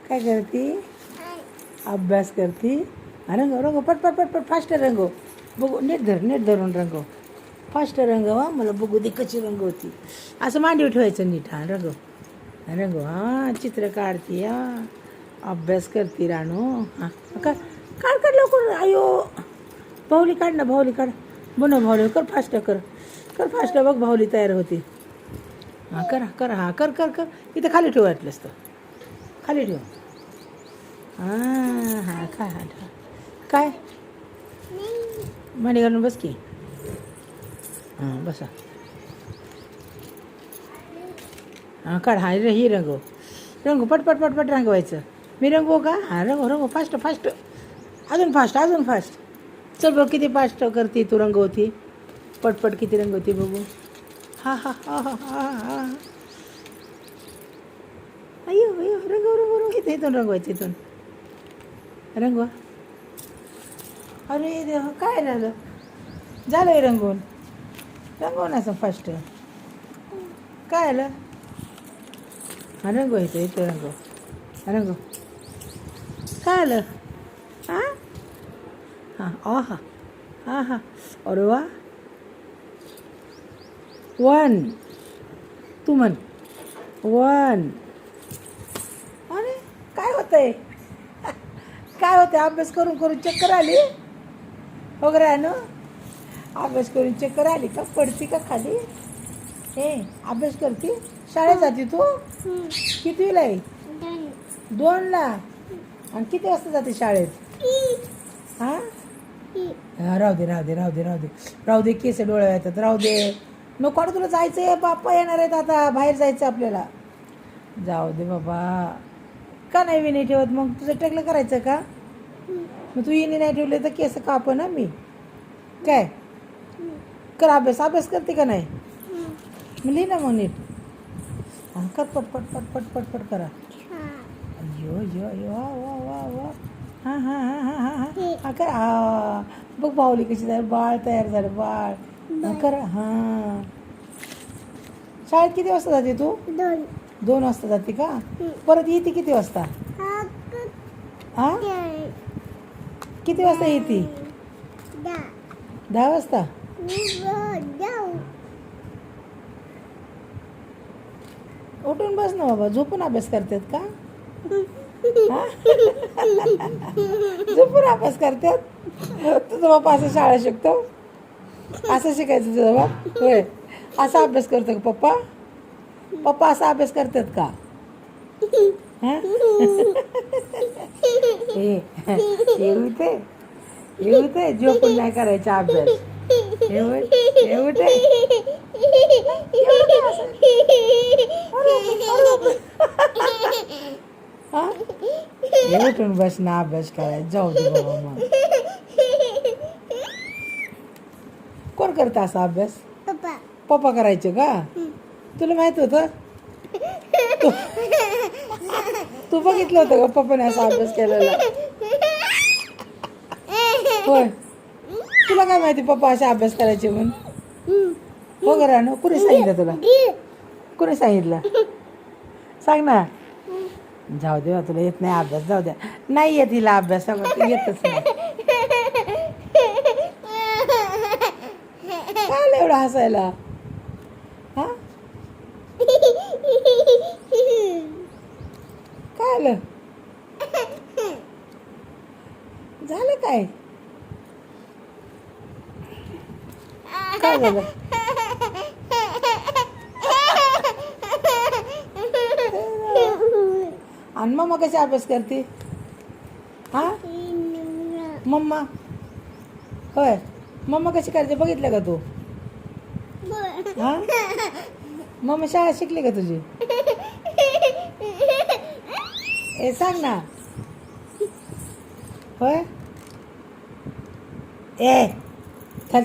काय करती? अभ्यास करती. रंगव रंगव पट पट पट पट फास्ट रंगव. बघू नीट धरून रंगव. फास्ट रंगव हा. मला बघू दे कशी रंगवती. असं मांडीवर ठेवायचं नीट. हां रंगव रंगव. हां चित्र काढती. हां अभ्यास करती राणू. हां काढ काढ काढ लवकर. अयो बाहुली काढ ना. बाहुली काढ. बनव बाहुली. कर फास्ट कर. कर फास्ट. बघ बाहुली तयार होती. हां करा करा. हां कर कर कर. इथं खाली ठेव वाटलंस तर. खाली ठेव. हां हां काय काय मांडी घालून बस की. हां बसा. हां काढ. हां ही रंगव. रंगव पट पट पट पट रंगवायचं. मी रंगवू का? हां रंगव रंगव फास्ट फास्ट. अजून फास्ट अजून फास्ट. चल बघ किती फास्ट करते तू रंगवती. पटपट किती रंगवती बघू. हा हा हा हा हा हा. अयो अयो रंगव रंगव रंगव. इथून रंगवायचं इथून. रंगवा. अरे देवा काय झालं. झालं रंगवून. रंगवून असं फास्ट. काय आलं. हा रंगवायचं इथं रंगव रंगव. काय आलं. हां हां हा हां हां. अरे वा. 1 तू म्हण. 1. अरे काय होतंय. काय होतं. अभ्यास करून करून चक्कर आली वगैरे आहे ना. अभ्यास करून चक्कर आली का. पडती का खाली. हे अभ्यास करते. शाळेत जाते तू. कितवीला आहे. 2ला. आणि किती वाजता जाते शाळेत. हां राहू दे राहू दे राहू दे राहू दे राहू दे. केस डोळे येतात. राहू दे नको काढू. तुला जायचं आहे. बाप्पा येणार आहेत आता. बाहेर जायचं आपल्याला. जाऊ दे बाबा. का नाही विणी ठेवत मग. तुझं टकलं करायचं का. मग तू इनी नाही ठेवले तर केस कापं ना मी. काय कर अभ्यास. अभ्यास करते का नाही. मग लिही ना मग नीट. हां कर पट पट पट पट पट पट करा. अयो अयो अयो वा वा वा वा. हां हां हां हां हां हां हां कर. बघ बाहुली कशी तयार. बाळ तयार झालं बाळ. कर. हां शाळेत किती वाजता जाते तू. 2 वाजता जाते का. परत येते किती वाजता. हां किती वाजता येते. 10 वाजता. उठून बस ना बाबा. झोपून अभ्यास करतात का. झोपून अभ्यास करतात. तुझा बाप्पा असं शाळा शिकतो. असं शिकायचं तुझा बाप होय. असा अभ्यास करतो का पप्पा. पप्पा असा अभ्यास करतात का. येऊ ते झोपून नाही करायचा अभ्यास. उठून बस ना. अभ्यास करायचा. जाऊ दे बाबा मग. कोण करतं असा अभ्यास. पप्पा करायचे का. तुला माहित होतं. तू बघितलं होतं का पप्पाने असा अभ्यास केलेला. होय तुला काय माहिती पप्पा असा अभ्यास करायचे म्हणून. हो का राणू. कुणी सांगितलं तुला. कुणी सांगितलं सांग ना. जाऊ दे तुला येत नाही अभ्यास. जाऊ द्या. नाही येत हिला अभ्यास. येतच नाही. काय एवढं हसायला. हा काय आलं. झालं काय. काय झालं. आणि मम्मा कशी अभ्यास करते. हा मम्मा होय. मम्मा कशी करते बघितलं का तू. हा मम्मा शाळा शिकली का तुझी. सांग ना. होय चल.